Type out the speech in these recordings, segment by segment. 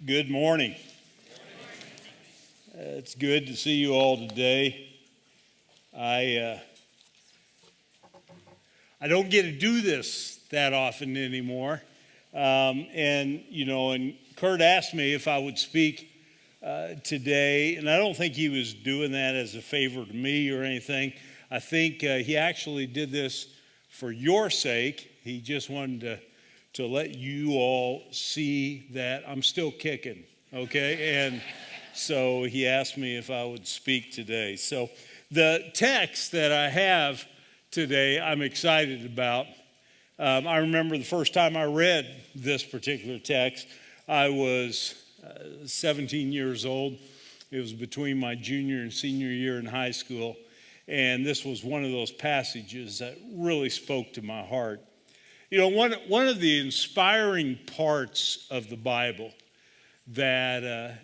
Good morning. It's good to see you all today. I don't get to do this that often anymore. And Kurt asked me if I would speak today, and I don't think he was doing that as a favor to me or anything. I think he actually did this for your sake. He just wanted to let you all see that I'm still kicking, okay? And so he asked me if I would speak today. So the text that I have today, I'm excited about. I remember the first time I read this particular text, I was 17 years old. It was between my junior and senior year in high school. And this was one of those passages that really spoke to my heart. You know, one of the inspiring parts of the Bible that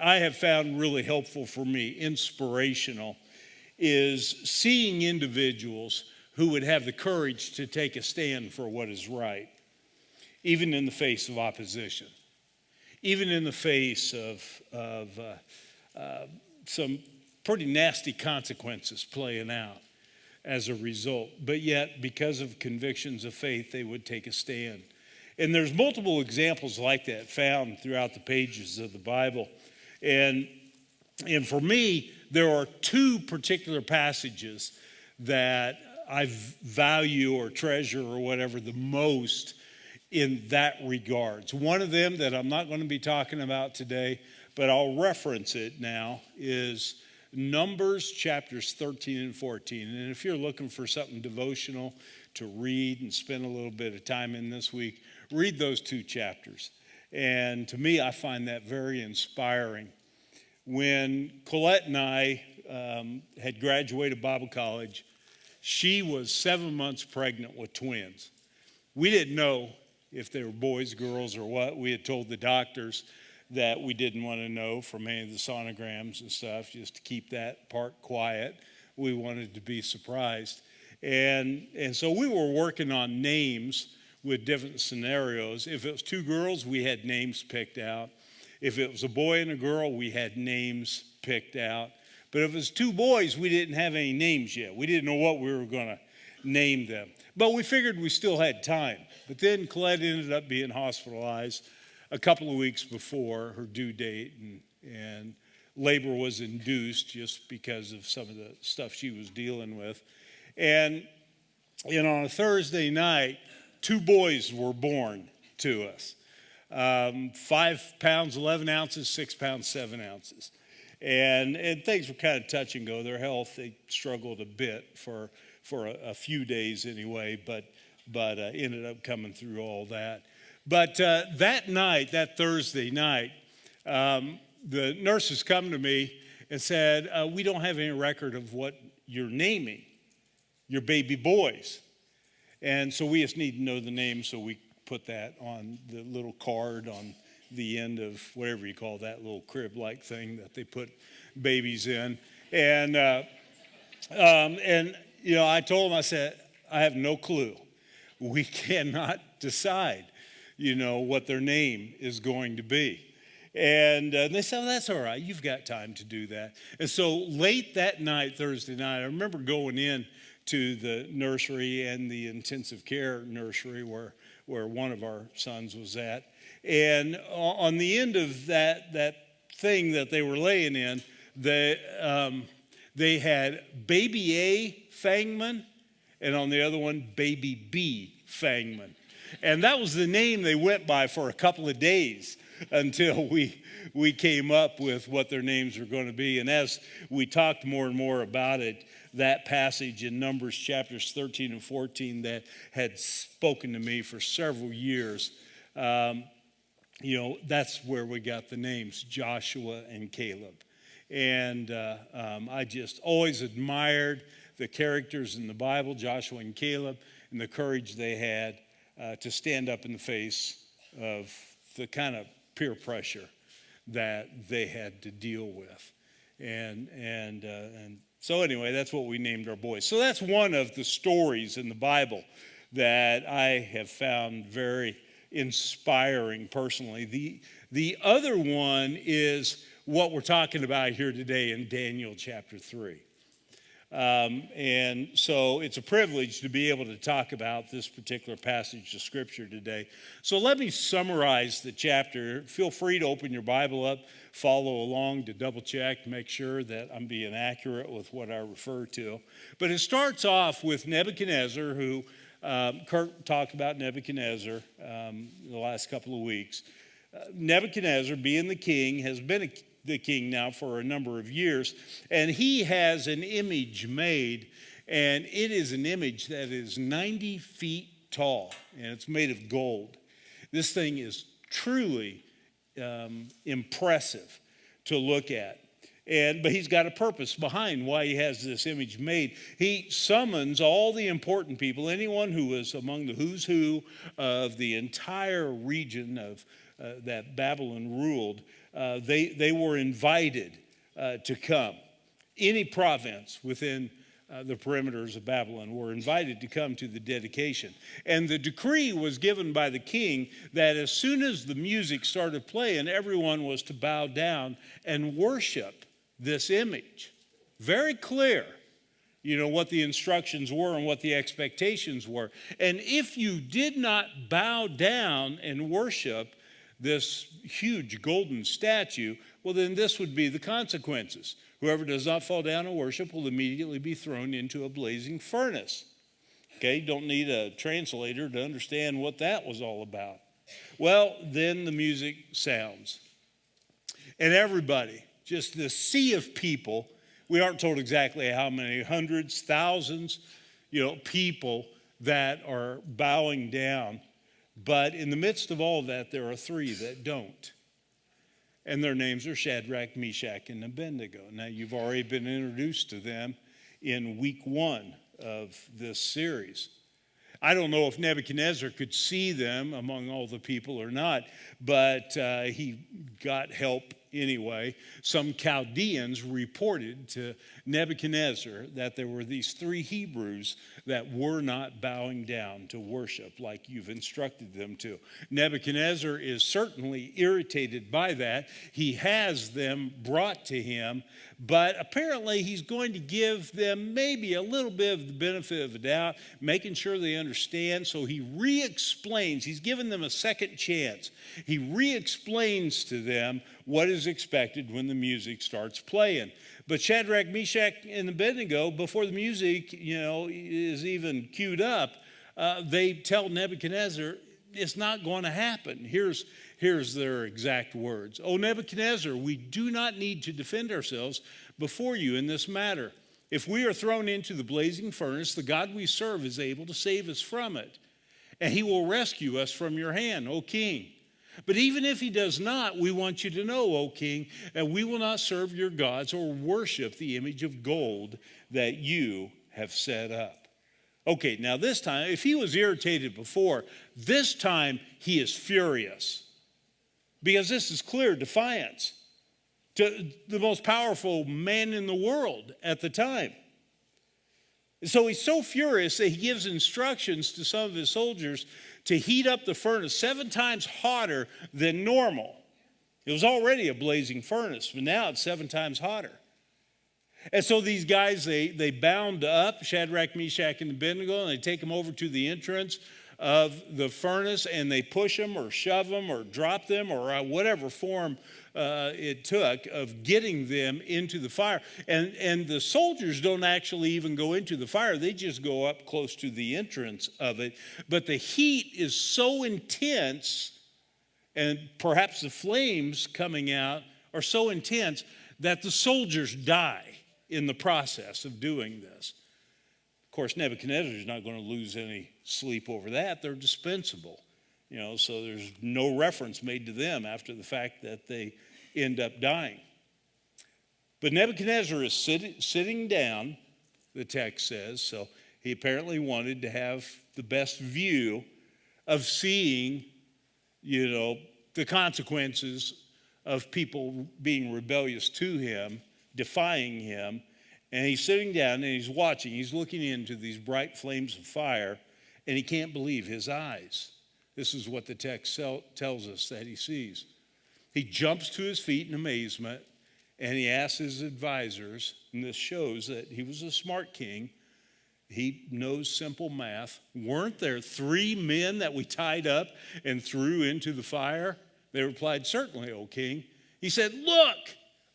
I have found really helpful for me, inspirational, is seeing individuals who would have the courage to take a stand for what is right, even in the face of opposition, even in the face of some pretty nasty consequences playing out as a result. But yet, because of convictions of faith, they would take a stand. And there's multiple examples like that found throughout the pages of the Bible. And for me, there are two particular passages that I value or treasure or whatever the most in that regards. One of them that I'm not going to be talking about today, but I'll reference it now, is Numbers chapters 13 and 14. And if you're looking for something devotional to read and spend a little bit of time in this week, read those two chapters. And to me, I find that very inspiring. When Colette and I had graduated Bible college, she was 7 months pregnant with twins. We didn't know if they were boys, girls, or what. We had told the doctors that we didn't want to know from any of the sonograms and stuff, just to keep that part quiet. We wanted to be surprised. And so we were working on names with different scenarios. If it was two girls, we had names picked out. If it was a boy and a girl, we had names picked out. But if it was two boys, we didn't have any names yet. We didn't know what we were going to name them. But we figured we still had time. But then Colette ended up being hospitalized a couple of weeks before her due date, and labor was induced just because of some of the stuff she was dealing with. And on a Thursday night, two boys were born to us. 5 pounds, 11 ounces, 6 pounds, 7 ounces. And things were kind of touch and go. Their health, they struggled a bit for a few days anyway, but ended up coming through all that. But that night, that Thursday night, the nurses come to me and said, we don't have any record of what you're naming your baby boys. And so we just need to know the name, so we put that on the little card on the end of whatever you call that little crib-like thing that they put babies in. And I told them, I said, I have no clue. We cannot decide what their name is going to be. And they said, well, that's all right. You've got time to do that. And so late that night, Thursday night, I remember going in to the nursery and the intensive care nursery where one of our sons was at. And on the end of that thing that they were laying in, they had Baby A Fangman, and on the other one, Baby B Fangman. And that was the name they went by for a couple of days until we came up with what their names were going to be. And as we talked more and more about it, that passage in Numbers chapters 13 and 14 that had spoken to me for several years, that's where we got the names Joshua and Caleb. And I just always admired the characters in the Bible, Joshua and Caleb, and the courage they had to stand up in the face of the kind of peer pressure that they had to deal with. And so anyway, that's what we named our boys. So that's one of the stories in the Bible that I have found very inspiring personally. The other one is what we're talking about here today in Daniel chapter 3. And so it's a privilege to be able to talk about this particular passage of Scripture today. So let me summarize the chapter. Feel free to open your Bible up, follow along to double check, make sure that I'm being accurate with what I refer to. But it starts off with Nebuchadnezzar, who Kurt talked about Nebuchadnezzar the last couple of weeks. Nebuchadnezzar, being the king, has been the king now for a number of years, and he has an image made, and it is an image that is 90 feet tall, and it's made of gold. This thing is truly impressive to look at. But he's got a purpose behind why he has this image made. He summons all the important people, anyone who was among the who's who of the entire region of that Babylon ruled. They were invited to come. Any province within the perimeters of Babylon were invited to come to the dedication. And the decree was given by the king that as soon as the music started playing, everyone was to bow down and worship this image. Very clear, what the instructions were and what the expectations were. And if you did not bow down and worship this huge golden statue, well, then this would be the consequences. Whoever does not fall down and worship will immediately be thrown into a blazing furnace. Okay, don't need a translator to understand what that was all about. Well, then the music sounds. And everybody, just this sea of people, we aren't told exactly how many, hundreds, thousands, people that are bowing down. But in the midst of all that, there are three that don't. And their names are Shadrach, Meshach, and Abednego. Now, you've already been introduced to them in week 1 of this series. I don't know if Nebuchadnezzar could see them among all the people or not, but he got help anyway. Some Chaldeans reported to Nebuchadnezzar that there were these 3 Hebrews that were not bowing down to worship like you've instructed them to. Nebuchadnezzar is certainly irritated by that. He has them brought to him, but apparently he's going to give them maybe a little bit of the benefit of the doubt, making sure they understand. So he re-explains. He's given them a second chance. He re-explains to them what is expected when the music starts playing. But Shadrach, Meshach, and Abednego, before the music, is even queued up, they tell Nebuchadnezzar it's not going to happen. Here's their exact words. "O Nebuchadnezzar, we do not need to defend ourselves before you in this matter. If we are thrown into the blazing furnace, the God we serve is able to save us from it, and he will rescue us from your hand, O king. But even if he does not, we want you to know, O king, that we will not serve your gods or worship the image of gold that you have set up." Okay, now this time, if he was irritated before, this time he is furious. Because this is clear defiance to the most powerful man in the world at the time. So he's so furious that he gives instructions to some of his soldiers to heat up the furnace 7 times hotter than normal. It was already a blazing furnace, but now it's 7 times hotter. And so these guys, they bound up Shadrach, Meshach, and Abednego, and they take them over to the entrance of the furnace, and they push them or shove them or drop them or whatever form it took of getting them into the fire. And the soldiers don't actually even go into the fire. They just go up close to the entrance of it. But the heat is so intense, and perhaps the flames coming out are so intense that the soldiers die in the process of doing this. Of course, Nebuchadnezzar is not going to lose any sleep over that. They're dispensable, so there's no reference made to them after the fact that they end up dying. But Nebuchadnezzar is sitting down, the text says, so he apparently wanted to have the best view of seeing, the consequences of people being rebellious to him, defying him. And he's sitting down and he's watching. He's looking into these bright flames of fire, and he can't believe his eyes. This is what the text tells us that he sees. He jumps to his feet in amazement, and he asks his advisors, and this shows that he was a smart king. He knows simple math. Weren't there 3 men that we tied up and threw into the fire? They replied, certainly, O king. He said, look,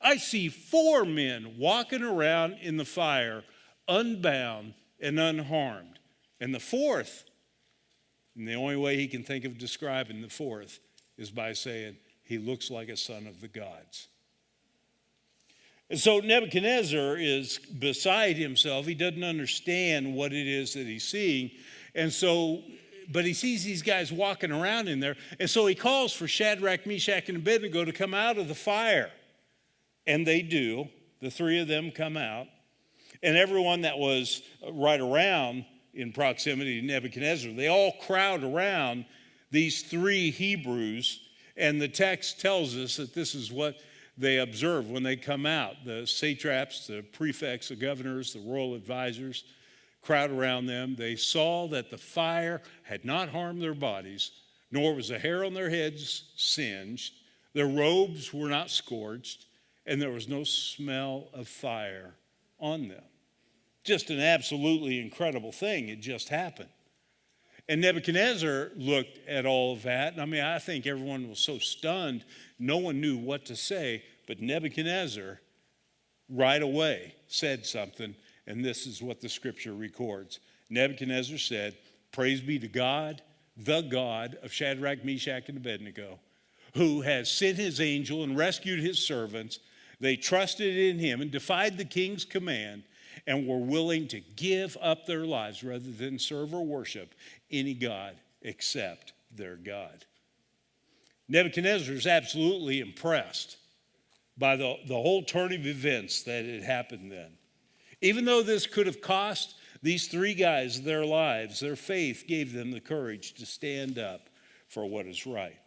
I see 4 men walking around in the fire, unbound and unharmed. And the fourth, and the only way he can think of describing the fourth is by saying, he looks like a son of the gods. And so Nebuchadnezzar is beside himself. He doesn't understand what it is that he's seeing. But he sees these guys walking around in there. And so he calls for Shadrach, Meshach, and Abednego to come out of the fire. And they do. The 3 of them come out. And everyone that was right around in proximity to Nebuchadnezzar, they all crowd around these 3 Hebrews. And the text tells us that this is what they observe when they come out. The satraps, the prefects, the governors, the royal advisors crowd around them. They saw that the fire had not harmed their bodies, nor was a hair on their heads singed. Their robes were not scorched, and there was no smell of fire on them. Just an absolutely incredible thing. It just happened. And Nebuchadnezzar looked at all of that. I mean, I think everyone was so stunned, no one knew what to say. But Nebuchadnezzar, right away, said something, and this is what the scripture records. Nebuchadnezzar said, praise be to God, the God of Shadrach, Meshach, and Abednego, who has sent his angel and rescued his servants. They trusted in him and defied the king's command, and were willing to give up their lives rather than serve or worship any god except their God. Nebuchadnezzar is absolutely impressed by the whole turn of events that had happened then. Even though this could have cost these 3 guys their lives, their faith gave them the courage to stand up for what is right.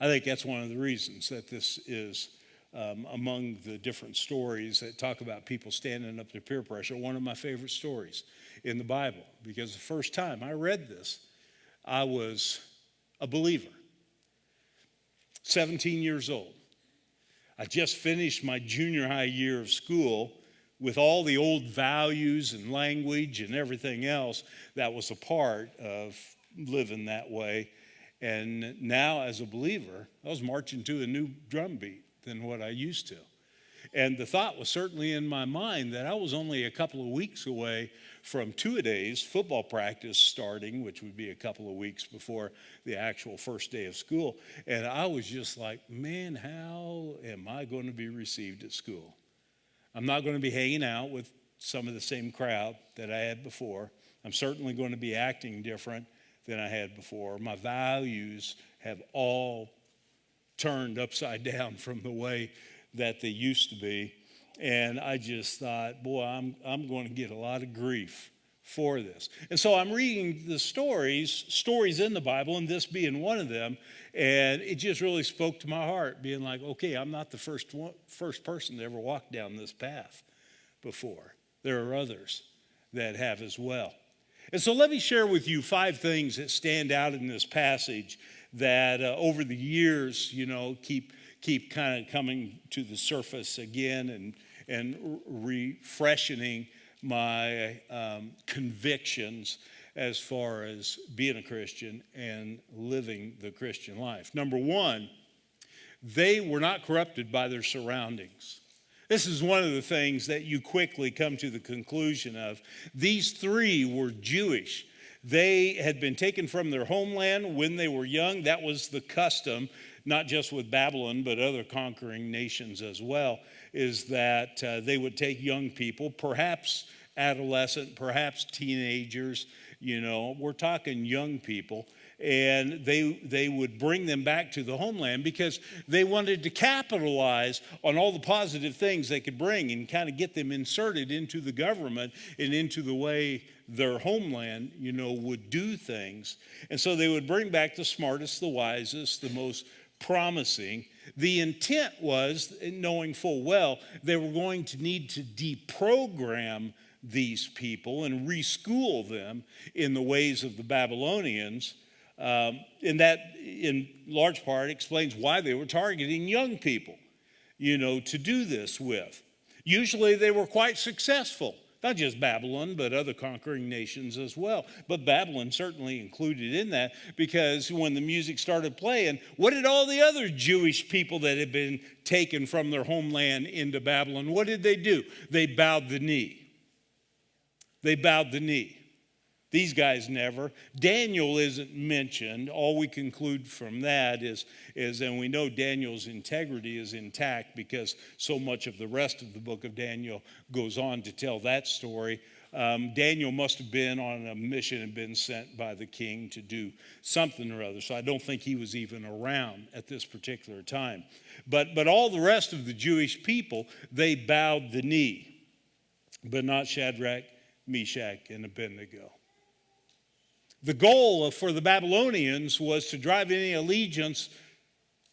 I think that's one of the reasons that this is among the different stories that talk about people standing up to peer pressure, one of my favorite stories in the Bible. Because the first time I read this, I was a believer, 17 years old. I just finished my junior high year of school with all the old values and language and everything else that was a part of living that way. And now as a believer, I was marching to a new drum beat than what I used to. And the thought was certainly in my mind that I was only a couple of weeks away from 2-a-days football practice starting, which would be a couple of weeks before the actual first day of school. And I was just like, man, how am I going to be received at school? I'm not going to be hanging out with some of the same crowd that I had before. I'm certainly going to be acting different than I had before. My values have all turned upside down from the way that they used to be. And I just thought, boy, I'm going to get a lot of grief for this. And so I'm reading the stories in the Bible, and this being one of them, and it just really spoke to my heart, being like, okay, I'm not the first person to ever walk down this path before. There are others that have as well. And so let me share with you 5 things that stand out in this passage that over the years, keep kind of coming to the surface again and refreshing my convictions as far as being a Christian and living the Christian life. Number 1, they were not corrupted by their surroundings. This is one of the things that you quickly come to the conclusion of. These 3 were Jewish. They had been taken from their homeland when they were young. That was the custom, not just with Babylon, but other conquering nations as well, is that they would take young people, perhaps adolescent, perhaps teenagers, we're talking young people, and they would bring them back to the homeland because they wanted to capitalize on all the positive things they could bring and kind of get them inserted into the government and into the way their homeland, would do things. And so they would bring back the smartest, the wisest, the most promising. The intent was, knowing full well, they were going to need to deprogram these people and reschool them in the ways of the Babylonians And that, in large part, explains why they were targeting young people, to do this with. Usually they were quite successful, not just Babylon, but other conquering nations as well. But Babylon certainly included in that, because when the music started playing, what did all the other Jewish people that had been taken from their homeland into Babylon, what did they do? They bowed the knee. They bowed the knee. These guys never. Daniel isn't mentioned. All we conclude from that is, and we know Daniel's integrity is intact because so much of the rest of the book of Daniel goes on to tell that story. Daniel must have been on a mission and been sent by the king to do something or other. So I don't think he was even around at this particular time. But all the rest of the Jewish people, they bowed the knee, but not Shadrach, Meshach, and Abednego. The goal for the Babylonians was to drive any allegiance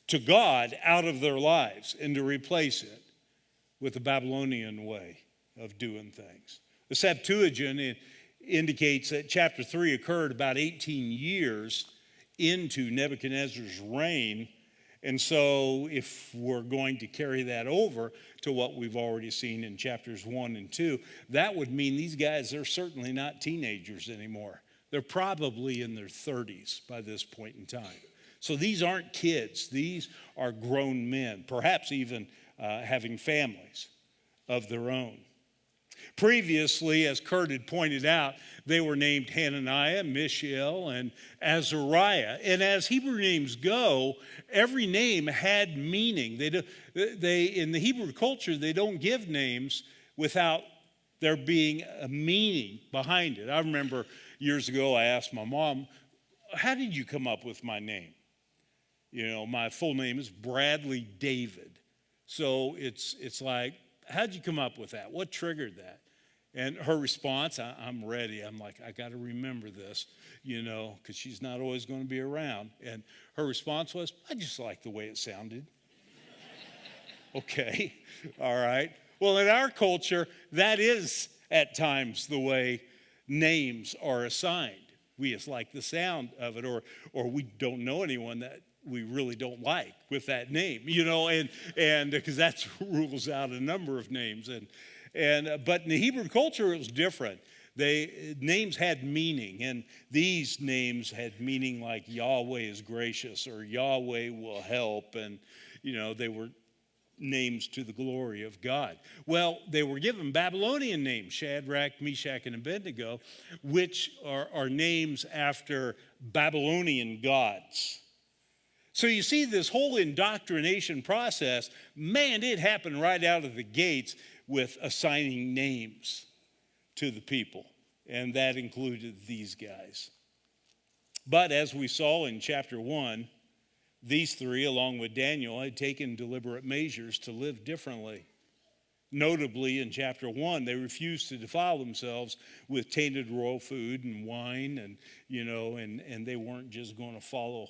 to God out of their lives and to replace it with the Babylonian way of doing things. The Septuagint indicates that chapter 3 occurred about 18 years into Nebuchadnezzar's reign. And so if we're going to carry that over to what we've already seen in chapters 1 and 2, that would mean these guys are certainly not teenagers anymore. They're probably in their 30s by this point in time. So these aren't kids. These are grown men, perhaps even having families of their own. Previously, as Kurt had pointed out, they were named Hananiah, Mishael, and Azariah. And as Hebrew names go, every name had meaning. They in the Hebrew culture, they don't give names without there being a meaning behind it. I remember years ago, I asked my mom, how did you come up with my name? My full name is Bradley David. So it's like, how'd you come up with that? What triggered that? And her response, I'm ready. I'm like, I got to remember this, because she's not always going to be around. And her response was, I just like the way it sounded. Okay, all right. Well, in our culture, that is at times the way names are assigned. We just like the sound of it, or we don't know anyone that we really don't like with that name, and because that rules out a number of names. But in the Hebrew culture, it was different. Names had meaning, and these names had meaning like Yahweh is gracious or Yahweh will help, and they were names to the glory of God. Well, they were given Babylonian names, Shadrach, Meshach, and Abednego, which are names after Babylonian gods. So you see this whole indoctrination process, man, it happened right out of the gates with assigning names to the people. And that included these guys. But as we saw in chapter 1, these three, along with Daniel, had taken deliberate measures to live differently. Notably, in chapter 1, they refused to defile themselves with tainted royal food and wine, and they weren't just going to follow,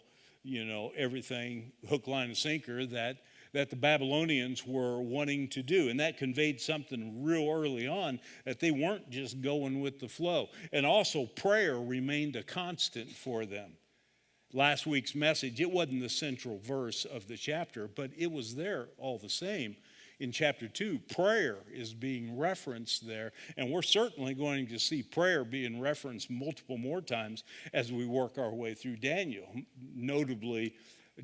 everything hook, line, and sinker that the Babylonians were wanting to do. And that conveyed something real early on, that they weren't just going with the flow. And also, prayer remained a constant for them. Last week's message, it wasn't the central verse of the chapter, but it was there all the same. In chapter 2, prayer is being referenced there, and we're certainly going to see prayer being referenced multiple more times as we work our way through Daniel. Notably,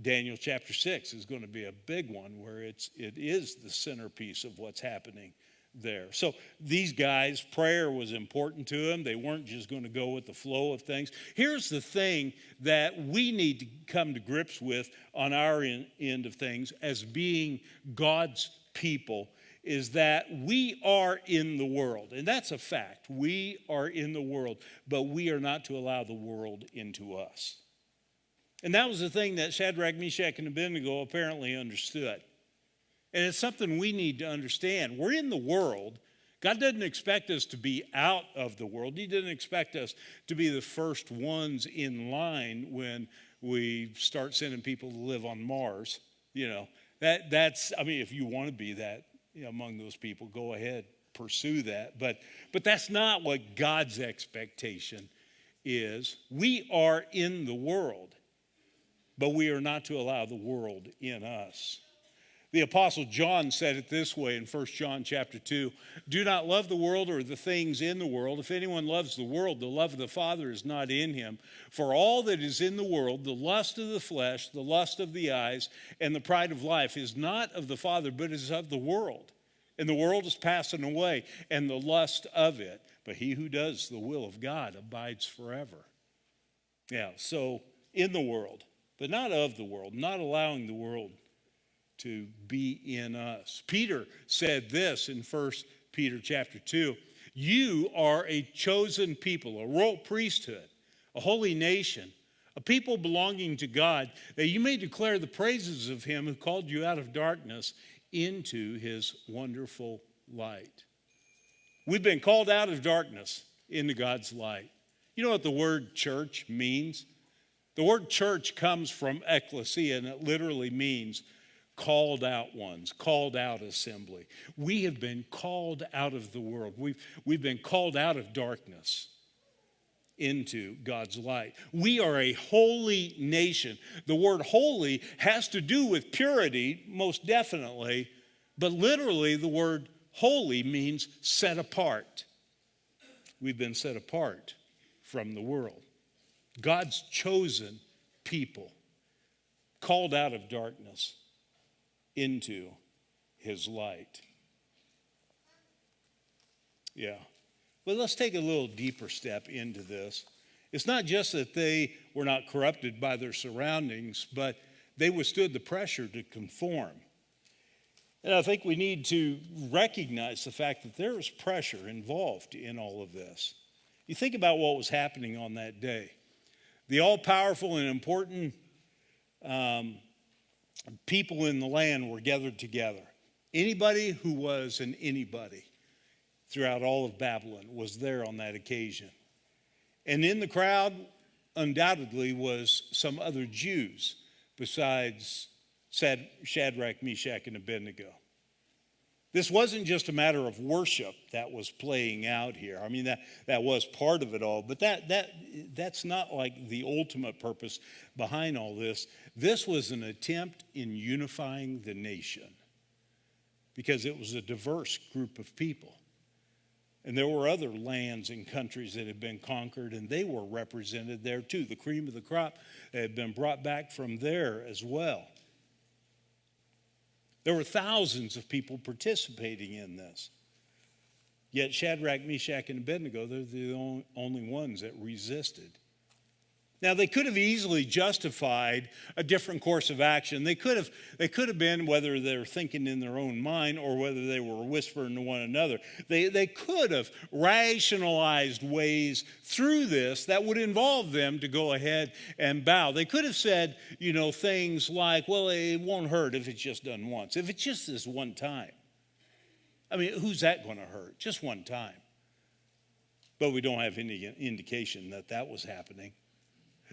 Daniel chapter 6 is going to be a big one where it is the centerpiece of what's happening there. So these guys, prayer was important to them. They weren't just going to go with the flow of things. Here's the thing that we need to come to grips with on our end of things as being God's people, is that we are in the world. And that's a fact. We are in the world, but we are not to allow the world into us. And that was the thing that Shadrach, Meshach, and Abednego apparently understood. And it's something we need to understand. We're in the world. God doesn't expect us to be out of the world. He didn't expect us to be the first ones in line when we start sending people to live on Mars. That's if you want to be that among those people, go ahead, pursue that. But that's not what God's expectation is we are in the world, but we are not to allow the world in us. The Apostle John said it this way in 1 John chapter 2, do not love the world or the things in the world. If anyone loves the world, the love of the Father is not in him. For all that is in the world, the lust of the flesh, the lust of the eyes, and the pride of life is not of the Father, but is of the world. And the world is passing away, and the lust of it. But he who does the will of God abides forever. Yeah, so in the world, but not of the world, not allowing the world to be in us. Peter said this in 1 Peter chapter 2, you are a chosen people, a royal priesthood, a holy nation, a people belonging to God, that you may declare the praises of him who called you out of darkness into his wonderful light. We've been called out of darkness into God's light. You know what the word church means? The word church comes from ecclesia, and it literally means called out ones, called out assembly. We have been called out of the world. We've been called out of darkness into God's light. We are a holy nation. The word holy has to do with purity, most definitely, but literally the word holy means set apart. We've been set apart from the world. God's chosen people, called out of darkness into his light. Yeah. But let's take a little deeper step into this. It's not just that they were not corrupted by their surroundings, but they withstood the pressure to conform. And I think we need to recognize the fact that there is pressure involved in all of this. You think about what was happening on that day. The all-powerful and important people in the land were gathered together. Anybody who was an anybody throughout all of Babylon was there on that occasion. And in the crowd, undoubtedly, was some other Jews besides Shadrach, Meshach, and Abednego. This wasn't just a matter of worship that was playing out here. I mean, that was part of it all, but that's not like the ultimate purpose behind all this. This was an attempt in unifying the nation because it was a diverse group of people. And there were other lands and countries that had been conquered, and they were represented there too. The cream of the crop had been brought back from there as well. There were thousands of people participating in this. Yet Shadrach, Meshach, and Abednego, they're the only ones that resisted. Now, they could have easily justified a different course of action. They could have been, whether they're thinking in their own mind or whether they were whispering to one another, they could have rationalized ways through this that would involve them to go ahead and bow. They could have said, things like, well, it won't hurt if it's just done once. If it's just this one time. I mean, who's that going to hurt? Just one time. But we don't have any indication that was happening.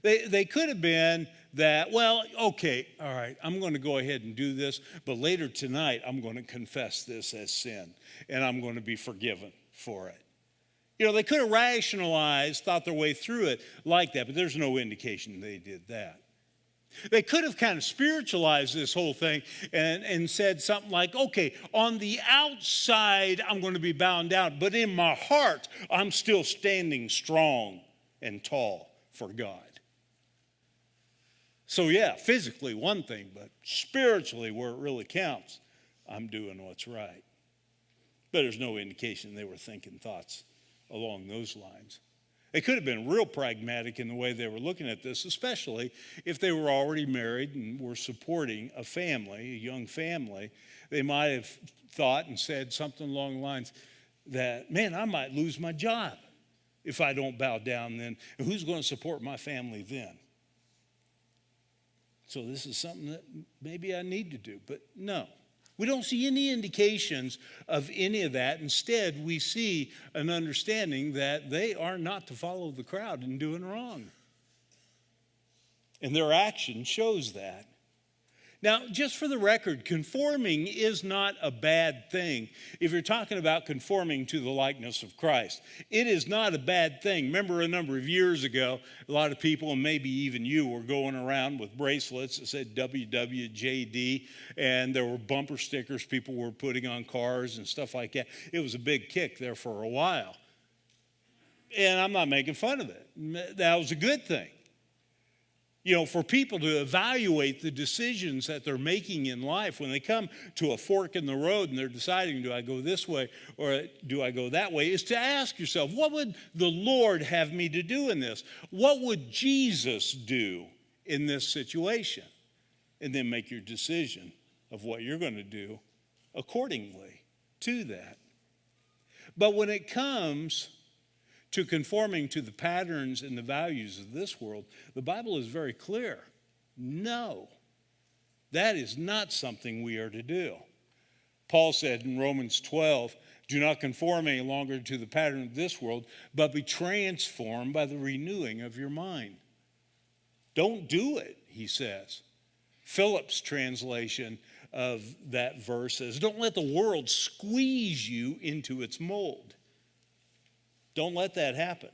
They could have been that, well, okay, all right, I'm going to go ahead and do this, but later tonight I'm going to confess this as sin, and I'm going to be forgiven for it. They could have rationalized, thought their way through it like that, but there's no indication they did that. They could have kind of spiritualized this whole thing and said something like, okay, on the outside I'm going to be bowing down, but in my heart I'm still standing strong and tall for God. So yeah, physically one thing, but spiritually where it really counts, I'm doing what's right. But there's no indication they were thinking thoughts along those lines. They could have been real pragmatic in the way they were looking at this, especially if they were already married and were supporting a family, a young family. They might have thought and said something along the lines that, man, I might lose my job if I don't bow down then. And who's going to support my family then? So this is something that maybe I need to do, but no. We don't see any indications of any of that. Instead, we see an understanding that they are not to follow the crowd in doing wrong. And their action shows that. Now, just for the record, conforming is not a bad thing. If you're talking about conforming to the likeness of Christ, it is not a bad thing. Remember a number of years ago, a lot of people, and maybe even you, were going around with bracelets that said WWJD, and there were bumper stickers people were putting on cars and stuff like that. It was a big kick there for a while. And I'm not making fun of it. That was a good thing. You know, for people to evaluate the decisions that they're making in life when they come to a fork in the road and they're deciding, do I go this way or do I go that way, is to ask yourself, what would the Lord have me to do in this? What would Jesus do in this situation? And then make your decision of what you're going to do accordingly to that. But when it comes to conforming to the patterns and the values of this world, the Bible is very clear. No, that is not something we are to do. Paul said in Romans 12, do not conform any longer to the pattern of this world, but be transformed by the renewing of your mind. Don't do it, he says. Philip's translation of that verse says, don't let the world squeeze you into its mold. Don't let that happen.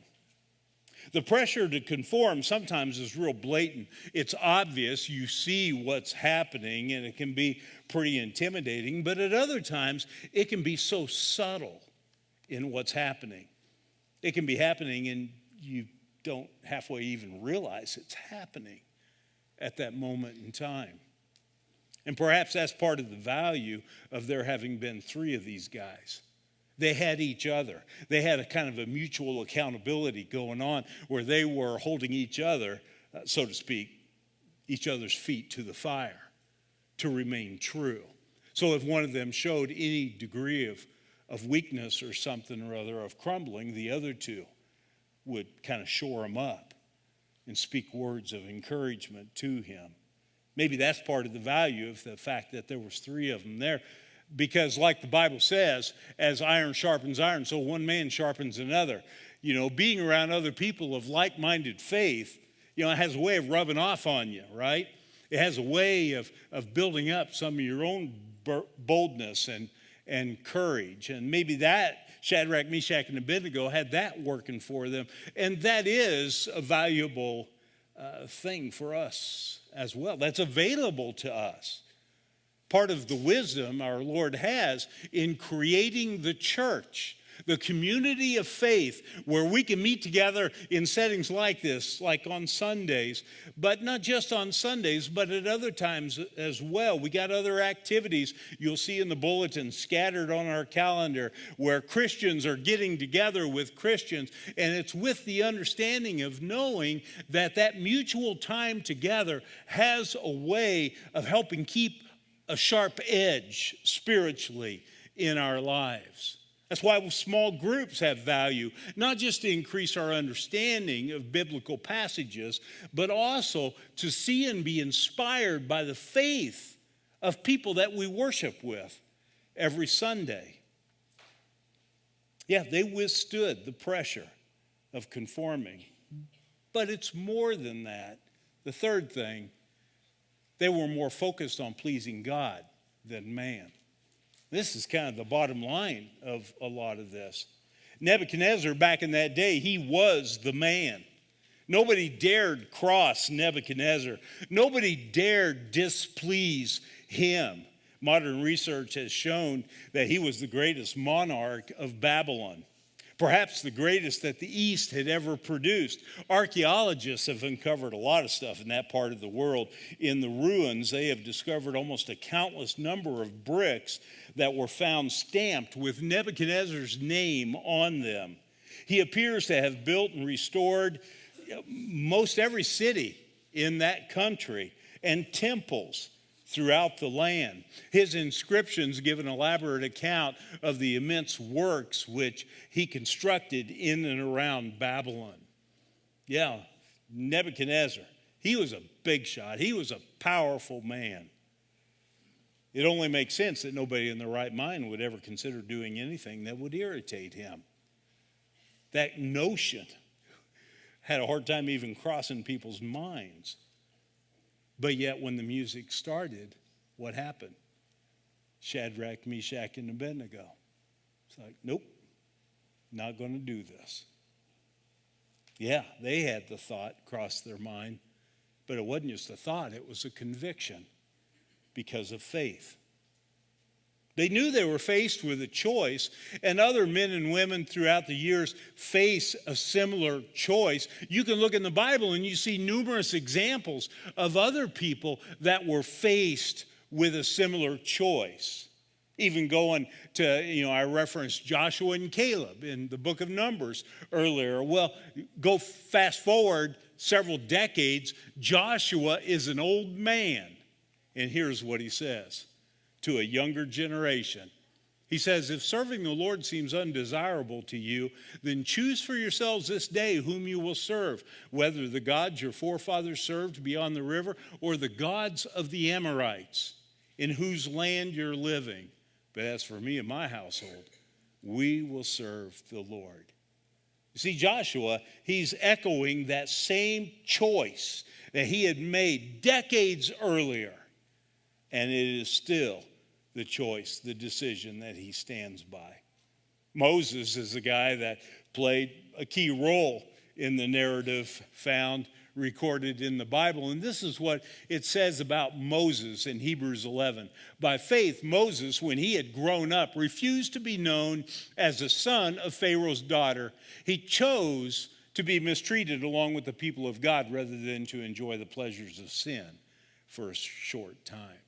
The pressure to conform sometimes is real blatant. It's obvious. You see what's happening, and it can be pretty intimidating. But at other times, it can be so subtle in what's happening. It can be happening, and you don't halfway even realize it's happening at that moment in time. And perhaps that's part of the value of there having been three of these guys. They had each other. They had a kind of a mutual accountability going on where they were holding each other, so to speak, each other's feet to the fire to remain true. So if one of them showed any degree of weakness or something or other, of crumbling, the other two would kind of shore him up and speak words of encouragement to him. Maybe that's part of the value of the fact that there was three of them there. Because like the Bible says, as iron sharpens iron, so one man sharpens another. You know, being around other people of like-minded faith, you know, it has a way of rubbing off on you, right? It has a way of building up some of your own boldness and courage. And maybe that Shadrach, Meshach, and Abednego had that working for them. And that is a valuable thing for us as well. That's available to us. Part of the wisdom our Lord has in creating the church, the community of faith, where we can meet together in settings like this, like on Sundays, but not just on Sundays, but at other times as well. We got other activities you'll see in the bulletin scattered on our calendar where Christians are getting together with Christians, and it's with the understanding of knowing that that mutual time together has a way of helping keep a sharp edge spiritually in our lives. That's why small groups have value, not just to increase our understanding of biblical passages, but also to see and be inspired by the faith of people that we worship with every Sunday. Yeah, they withstood the pressure of conforming. But it's more than that. The third thing, they were more focused on pleasing God than man. This is kind of the bottom line of a lot of this. Nebuchadnezzar, back in that day, he was the man. Nobody dared cross Nebuchadnezzar. Nobody dared displease him. Modern research has shown that he was the greatest monarch of Babylon. Perhaps the greatest that the East had ever produced. Archaeologists have uncovered a lot of stuff in that part of the world. In the ruins, they have discovered almost a countless number of bricks that were found stamped with Nebuchadnezzar's name on them. He appears to have built and restored most every city in that country and temples throughout the land. His inscriptions give an elaborate account of the immense works which he constructed in and around Babylon. Yeah, Nebuchadnezzar, he was a big shot. He was a powerful man. It only makes sense that nobody in their right mind would ever consider doing anything that would irritate him. That notion had a hard time even crossing people's minds. But yet when the music started, what happened? Shadrach, Meshach, and Abednego. It's like, nope, not going to do this. Yeah, they had the thought cross their mind, but it wasn't just a thought, it was a conviction because of faith. They knew they were faced with a choice, and other men and women throughout the years face a similar choice. You can look in the Bible and you see numerous examples of other people that were faced with a similar choice. Even going to, I referenced Joshua and Caleb in the book of Numbers earlier. Well, go fast forward several decades, Joshua is an old man. And here's what he says to a younger generation. He says, if serving the Lord seems undesirable to you, then choose for yourselves this day whom you will serve, whether the gods your forefathers served beyond the river or the gods of the Amorites, in whose land you're living. But as for me and my household, we will serve the Lord. You see, Joshua, he's echoing that same choice that he had made decades earlier. And it is still the choice, the decision that he stands by. Moses is the guy that played a key role in the narrative recorded in the Bible. And this is what it says about Moses in Hebrews 11. By faith, Moses, when he had grown up, refused to be known as the son of Pharaoh's daughter. He chose to be mistreated along with the people of God rather than to enjoy the pleasures of sin for a short time.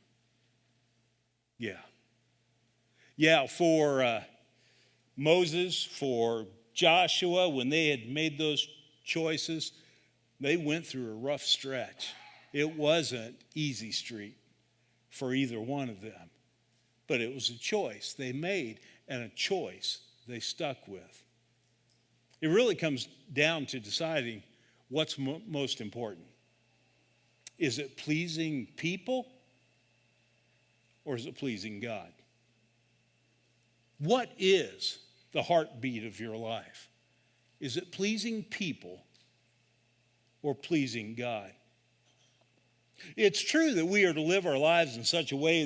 Yeah, for Moses, for Joshua, when they had made those choices, they went through a rough stretch. It wasn't easy street for either one of them, but it was a choice they made and a choice they stuck with. It really comes down to deciding what's most important. Is it pleasing people or is it pleasing God? What is the heartbeat of your life? Is it pleasing people or pleasing God? It's true that we are to live our lives in such a way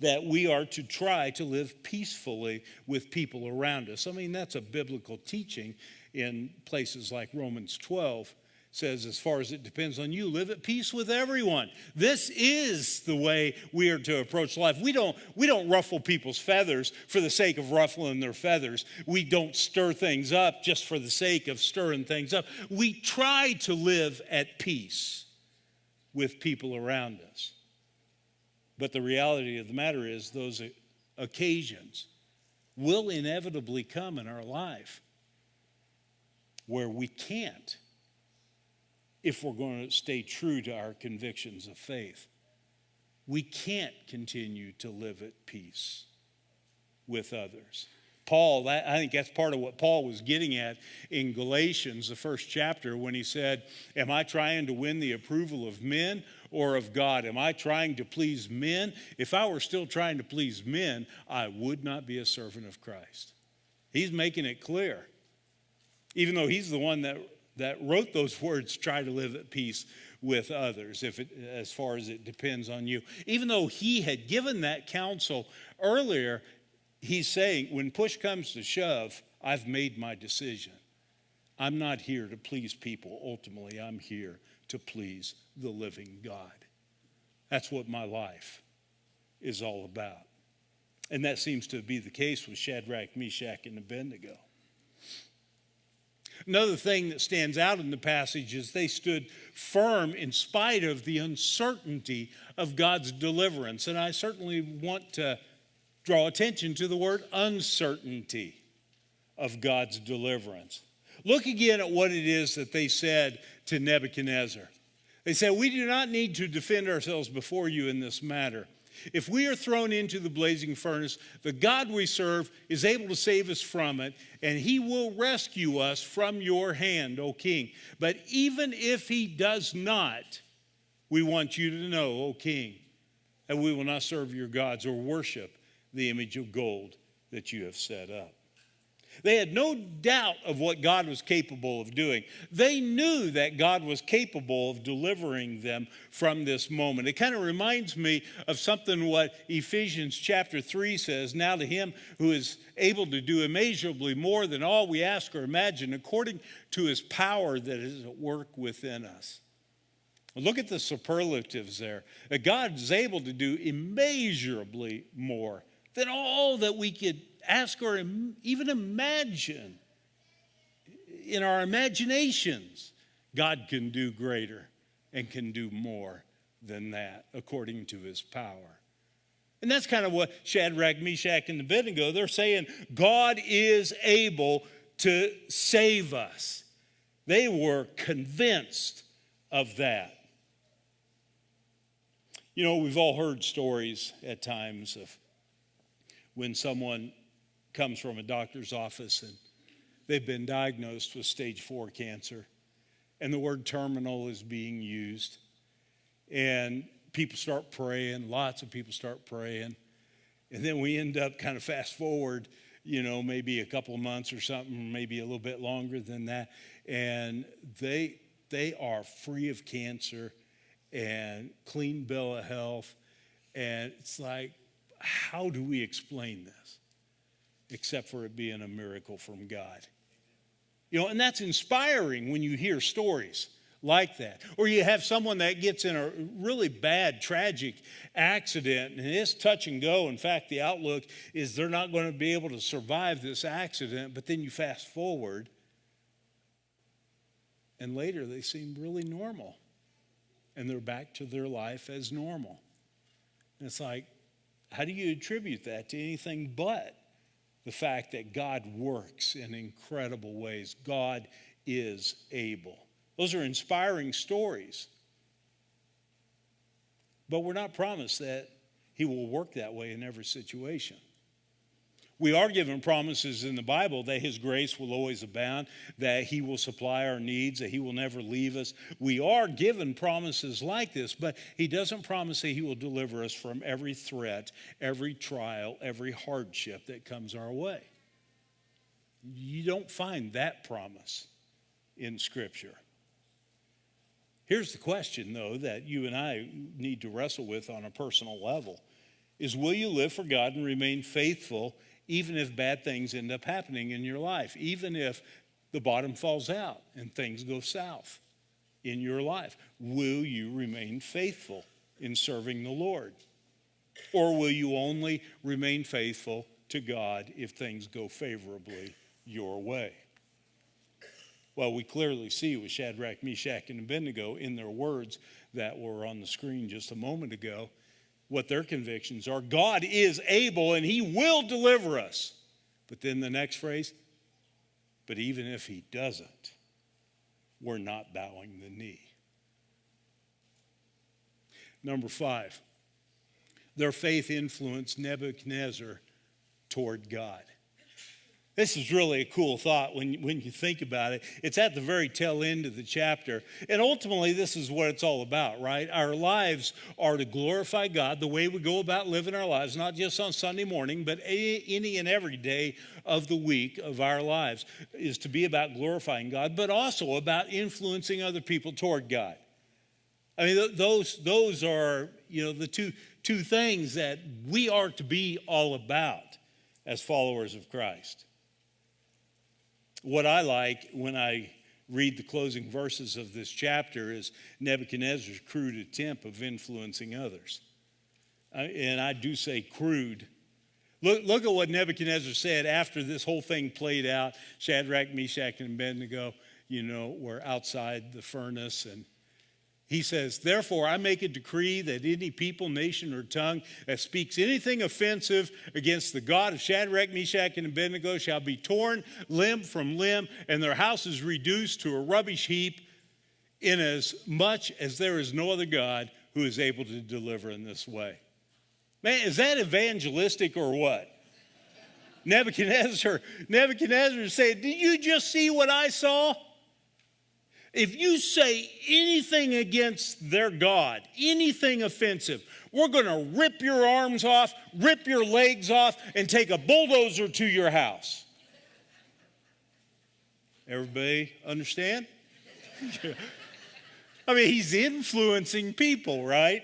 that we are to try to live peacefully with people around us. I mean, that's a biblical teaching in places like Romans 12. Says, as far as it depends on you, live at peace with everyone. This is the way we are to approach life. We don't ruffle people's feathers for the sake of ruffling their feathers. We don't stir things up just for the sake of stirring things up. We try to live at peace with people around us. But the reality of the matter is those occasions will inevitably come in our life where we can't, if we're going to stay true to our convictions of faith. We can't continue to live at peace with others. Paul, I think that's part of what Paul was getting at in Galatians, the first chapter, when he said, am I trying to win the approval of men or of God? Am I trying to please men? If I were still trying to please men, I would not be a servant of Christ. He's making it clear. Even though he's the one that wrote those words, try to live at peace with others, as far as it depends on you. Even though he had given that counsel earlier, he's saying, when push comes to shove, I've made my decision. I'm not here to please people. Ultimately, I'm here to please the living God. That's what my life is all about. And that seems to be the case with Shadrach, Meshach, and Abednego. Another thing that stands out in the passage is they stood firm in spite of the uncertainty of God's deliverance. And I certainly want to draw attention to the word uncertainty of God's deliverance. Look again at what it is that they said to Nebuchadnezzar. They said, we do not need to defend ourselves before you in this matter. If we are thrown into the blazing furnace, the God we serve is able to save us from it, and he will rescue us from your hand, O king. But even if he does not, we want you to know, O king, that we will not serve your gods or worship the image of gold that you have set up. They had no doubt of what God was capable of doing. They knew that God was capable of delivering them from this moment. It kind of reminds me of something what Ephesians chapter 3 says, now to him who is able to do immeasurably more than all we ask or imagine, according to his power that is at work within us. Look at the superlatives there. That God is able to do immeasurably more than all that we could ask or even imagine. In our imaginations, God can do greater and can do more than that according to his power. And that's kind of what Shadrach, Meshach, and Abednego, they're saying God is able to save us. They were convinced of that. You know, we've all heard stories at times of when someone comes from a doctor's office and they've been diagnosed with stage 4 cancer, and the word terminal is being used. And people start praying, lots of people start praying. And then we end up kind of fast forward, maybe a couple of months or something, maybe a little bit longer than that. And they are free of cancer and clean bill of health. And it's like, how do we explain this? Except for it being a miracle from God. And that's inspiring when you hear stories like that. Or you have someone that gets in a really bad, tragic accident, and it's touch and go. In fact, the outlook is they're not going to be able to survive this accident, but then you fast forward, and later they seem really normal, and they're back to their life as normal. And it's like, how do you attribute that to anything but the fact that God works in incredible ways? God is able. Those are inspiring stories. But we're not promised that he will work that way in every situation. We are given promises in the Bible that his grace will always abound, that he will supply our needs, that he will never leave us. We are given promises like this, but he doesn't promise that he will deliver us from every threat, every trial, every hardship that comes our way. You don't find that promise in Scripture. Here's the question, though, that you and I need to wrestle with on a personal level, is will you live for God and remain faithful even if bad things end up happening in your life, even if the bottom falls out and things go south in your life? Will you remain faithful in serving the Lord? Or will you only remain faithful to God if things go favorably your way? Well, we clearly see with Shadrach, Meshach, and Abednego in their words that were on the screen just a moment ago, what their convictions are. God is able and he will deliver us. But then the next phrase, but even if he doesn't, we're not bowing the knee. Number 5, their faith influenced Nebuchadnezzar toward God. This is really a cool thought when you think about it. It's at the very tail end of the chapter. And ultimately, this is what it's all about, right? Our lives are to glorify God, the way we go about living our lives, not just on Sunday morning, but any and every day of the week of our lives is to be about glorifying God, but also about influencing other people toward God. I mean, those are, the two things that we are to be all about as followers of Christ. What I like when I read the closing verses of this chapter is Nebuchadnezzar's crude attempt of influencing others. And I do say crude. Look at what Nebuchadnezzar said after this whole thing played out. Shadrach, Meshach, and Abednego, were outside the furnace, and he says, therefore, I make a decree that any people, nation, or tongue that speaks anything offensive against the God of Shadrach, Meshach, and Abednego shall be torn limb from limb, and their house is reduced to a rubbish heap, inasmuch as there is no other God who is able to deliver in this way. Man, is that evangelistic or what? Nebuchadnezzar said, did you just see what I saw? If you say anything against their God, anything offensive, we're going to rip your arms off, rip your legs off, and take a bulldozer to your house. Everybody understand? I mean, he's influencing people, right?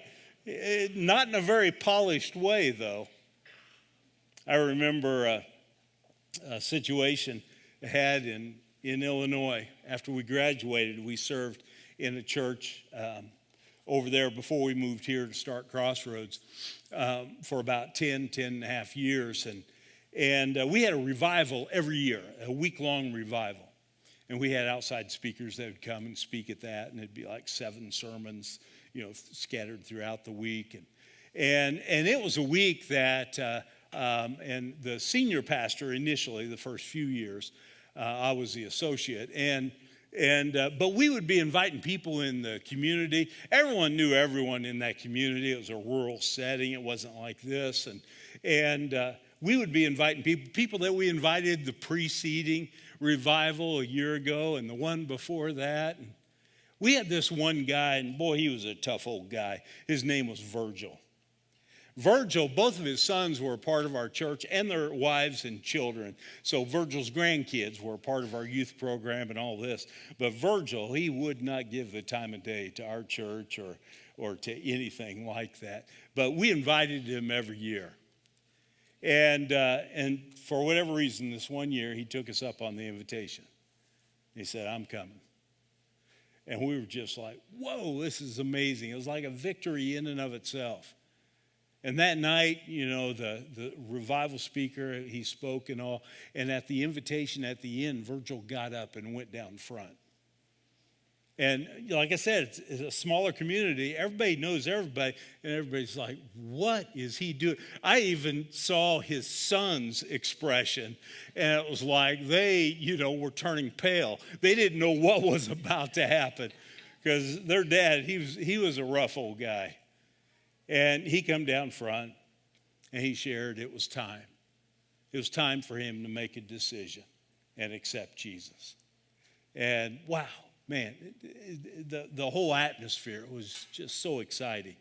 Not in a very polished way, though. I remember a situation I had in Illinois. After we graduated, we served in a church over there before we moved here to start Crossroads for about 10 and a half years. And we had a revival every year, a week-long revival. And we had outside speakers that would come and speak at that, and it'd be like 7 sermons, scattered throughout the week. And it was a week that, and the senior pastor initially, the first few years, I was the associate, but we would be inviting people in the community. Everyone knew everyone in that community. It was a rural setting. It wasn't like this, and we would be inviting people that we invited the preceding revival a year ago and the one before that. And we had this one guy, and boy, he was a tough old guy. His name was Virgil. Virgil, both of his sons were a part of our church and their wives and children. So Virgil's grandkids were a part of our youth program and all this. But Virgil, he would not give the time of day to our church or to anything like that. But we invited him every year. And for whatever reason, this one year, he took us up on the invitation. He said, I'm coming. And we were just like, whoa, this is amazing. It was like a victory in and of itself. And that night, the revival speaker, he spoke and all. And at the invitation at the end, Virgil got up and went down front. And like I said, it's a smaller community. Everybody knows everybody. And everybody's like, what is he doing? I even saw his son's expression. And it was like they, were turning pale. They didn't know what was about to happen. Because their dad, he was a rough old guy. And he come down front and he shared it was time. It was time for him to make a decision and accept Jesus. And wow, man, the whole atmosphere was just so exciting.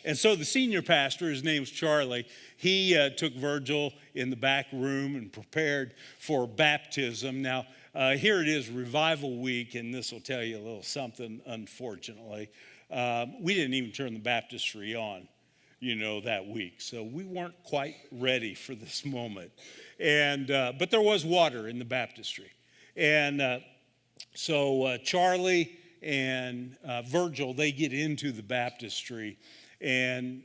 And so the senior pastor, his name's Charlie, he took Virgil in the back room and prepared for baptism. Now, here it is, Revival Week, and this will tell you a little something, unfortunately. We didn't even turn the baptistry on, that week. So we weren't quite ready for this moment. But there was water in the baptistry. And so Charlie and Virgil, they get into the baptistry. And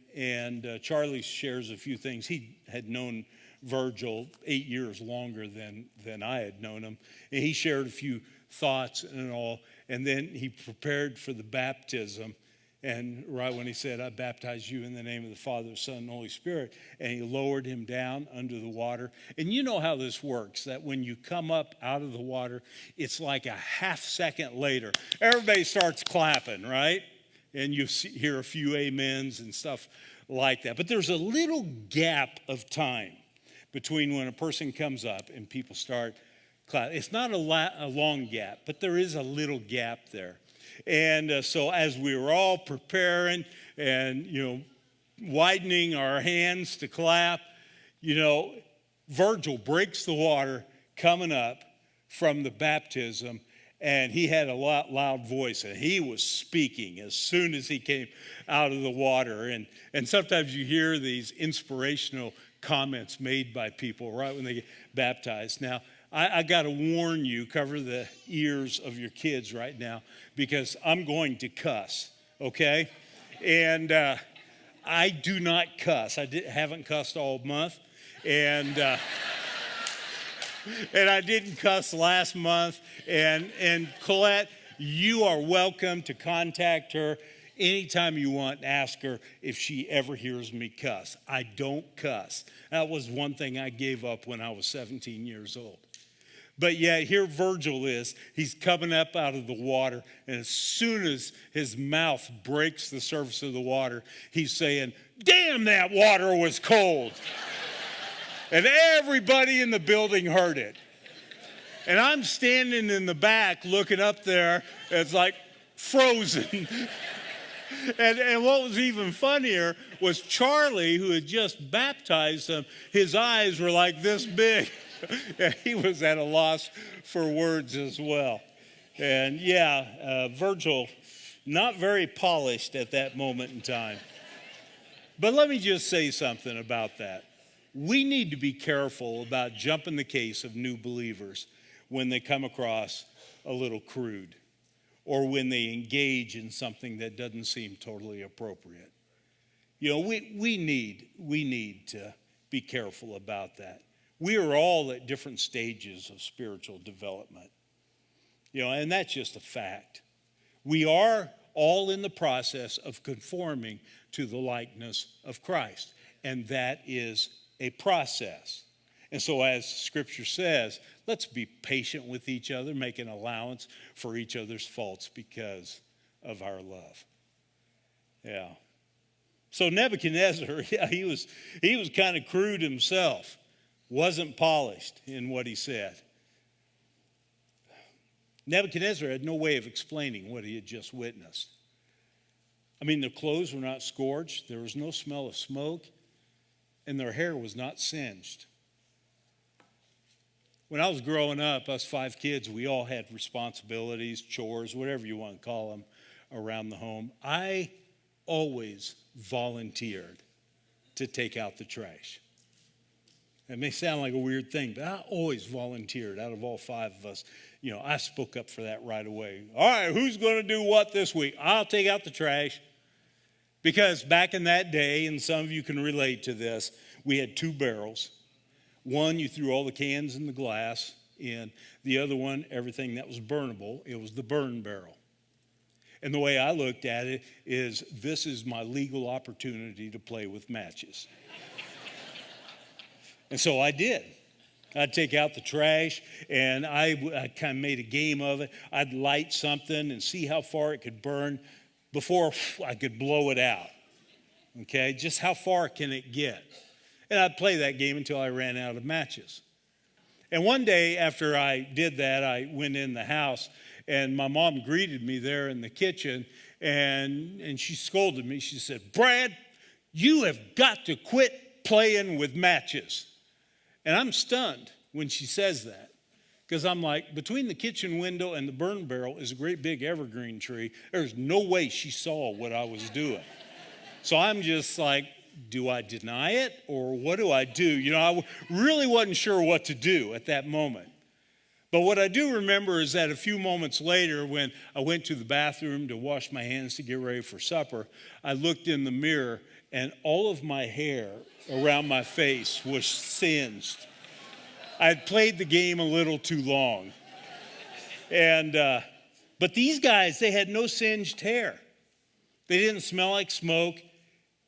Charlie shares a few things. He had known Virgil 8 years longer than I had known him. And he shared a few thoughts and all. And then he prepared for the baptism. And right when he said, I baptize you in the name of the Father, Son, and Holy Spirit, and he lowered him down under the water. And you know how this works, that when you come up out of the water, it's like a half second later. Everybody starts clapping, right? And you hear a few amens and stuff like that. But there's a little gap of time between when a person comes up and people start clapping. It's not a long gap, but there is a little gap there. And so as we were all preparing and, widening our hands to clap, Virgil breaks the water coming up from the baptism, and he had a loud voice, and he was speaking as soon as he came out of the water. And sometimes you hear these inspirational comments made by people right when they get baptized. Now, I got to warn you, cover the ears of your kids right now, because I'm going to cuss, okay? And I do not cuss. I haven't cussed all month. And I didn't cuss last month. And Colette, you are welcome to contact her anytime you want. Ask her if she ever hears me cuss. I don't cuss. That was one thing I gave up when I was 17 years old. But yet here Virgil is. He's coming up out of the water. And as soon as his mouth breaks the surface of the water, he's saying, damn, that water was cold. And everybody in the building heard it. And I'm standing in the back looking up there. It's like frozen. And what was even funnier was Charlie, who had just baptized him. His eyes were like this big. Yeah, he was at a loss for words as well. And Virgil, not very polished at that moment in time. But let me just say something about that. We need to be careful about jumping the case of new believers when they come across a little crude or when they engage in something that doesn't seem totally appropriate. You know, we need to be careful about that. We are all at different stages of spiritual development. You know, and that's just a fact. We are all in the process of conforming to the likeness of Christ, and that is a process. And so as Scripture says, let's be patient with each other, make an allowance for each other's faults because of our love. Yeah. So Nebuchadnezzar, he was kind of crude himself, wasn't polished in what he said. Nebuchadnezzar had no way of explaining what he had just witnessed. I mean, their clothes were not scorched, there was no smell of smoke, and their hair was not singed. When I was growing up, us 5 kids, we all had responsibilities, chores, whatever you want to call them, around the home. I always volunteered to take out the trash. It may sound like a weird thing, but I always volunteered out of all 5 of us. You know, I spoke up for that right away. All right, who's going to do what this week? I'll take out the trash. Because back in that day, and some of you can relate to this, we had 2 barrels. One, you threw all the cans and the glass in. The other one, everything that was burnable. It was the burn barrel. And the way I looked at it is, this is my legal opportunity to play with matches. And so I did. I'd take out the trash, and I kind of made a game of it. I'd light something and see how far it could burn before I could blow it out. Okay, just how far can it get? And I'd play that game until I ran out of matches. And one day after I did that, I went in the house, and my mom greeted me there in the kitchen, and she scolded me. She said, "Brad, you have got to quit playing with matches." And I'm stunned when she says that, because I'm like, between the kitchen window and the burn barrel is a great big evergreen tree. There's no way she saw what I was doing. So I'm just like, do I deny it or what do I do? You know, I really wasn't sure what to do at that moment. But what I do remember is that a few moments later, when I went to the bathroom to wash my hands to get ready for supper, I looked in the mirror and all of my hair around my face was singed. I had played the game a little too long. But these guys, they had no singed hair. They didn't smell like smoke,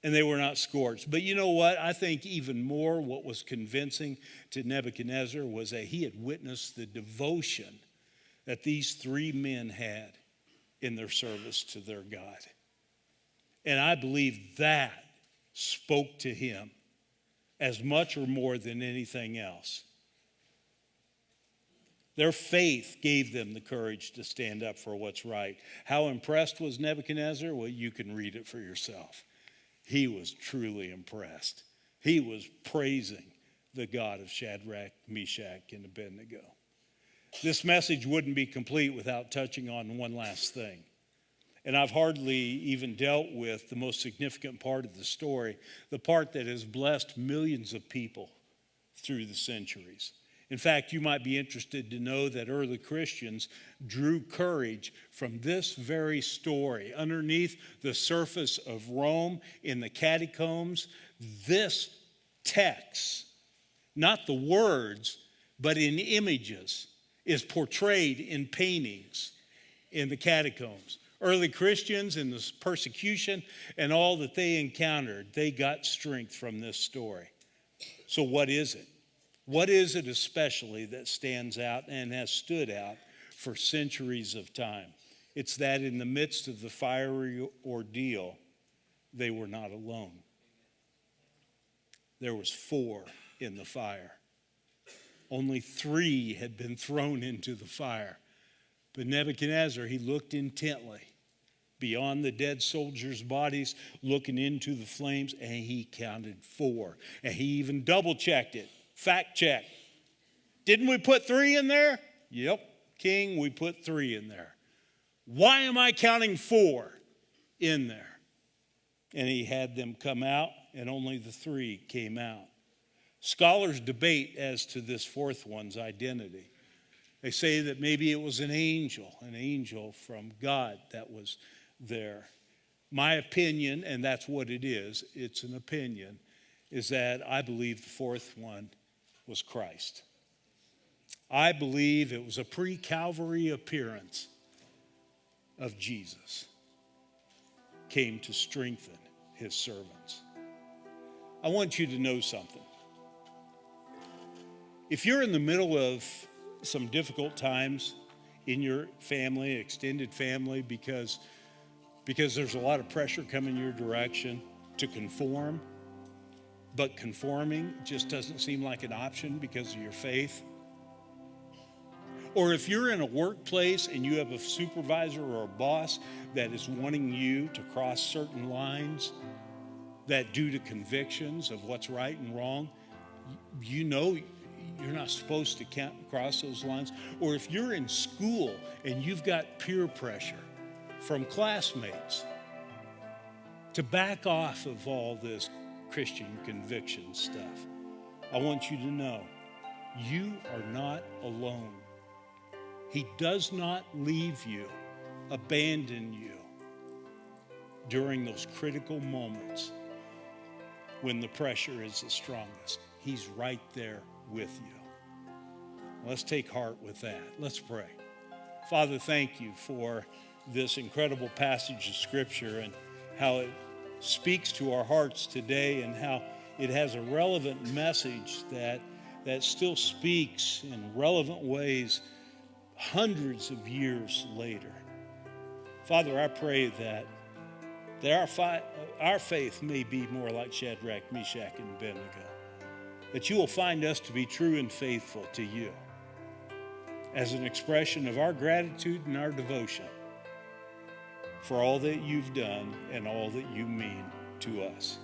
and they were not scorched. But you know what? I think even more what was convincing to Nebuchadnezzar was that he had witnessed the devotion that these 3 men had in their service to their God. And I believe that spoke to him as much or more than anything else. Their faith gave them the courage to stand up for what's right. How impressed was Nebuchadnezzar? Well, you can read it for yourself. He was truly impressed. He was praising the God of Shadrach, Meshach, and Abednego. This message wouldn't be complete without touching on one last thing. And I've hardly even dealt with the most significant part of the story, the part that has blessed millions of people through the centuries. In fact, you might be interested to know that early Christians drew courage from this very story. Underneath the surface of Rome, in the catacombs, this text, not the words, but in images, is portrayed in paintings in the catacombs. Early Christians in this persecution and all that they encountered, they got strength from this story. So what is it? What is it especially that stands out and has stood out for centuries of time? It's that in the midst of the fiery ordeal, they were not alone. There was 4 in the fire. Only 3 had been thrown into the fire. But Nebuchadnezzar, he looked intently beyond the dead soldiers' bodies, looking into the flames, and he counted 4. And he even double-checked it. Fact check. Didn't we put 3 in there? Yep, King, we put 3 in there. Why am I counting 4 in there? And he had them come out, and only the 3 came out. Scholars debate as to this 4th one's identity. They say that maybe it was an angel from God that was there. My opinion, and that's what it is, it's an opinion, is that I believe the 4th one was Christ. I believe it was a pre-Calvary appearance of Jesus. Came to strengthen his servants. I want you to know something. If you're in the middle of some difficult times in your family, extended family, because there's a lot of pressure coming your direction to conform, but conforming just doesn't seem like an option because of your faith. Or if you're in a workplace and you have a supervisor or a boss that is wanting you to cross certain lines that due to convictions of what's right and wrong, you know you're not supposed to cross those lines. Or if you're in school and you've got peer pressure from classmates to back off of all this Christian conviction stuff, I want you to know you are not alone. He does not leave you, abandon you during those critical moments when the pressure is the strongest. He's right there with you. Let's take heart with that. Let's pray. Father, thank you for this incredible passage of Scripture and how it speaks to our hearts today and how it has a relevant message that still speaks in relevant ways hundreds of years later. Father, I pray that our faith may be more like Shadrach, Meshach, and Abednego, that you will find us to be true and faithful to you as an expression of our gratitude and our devotion for all that you've done and all that you mean to us.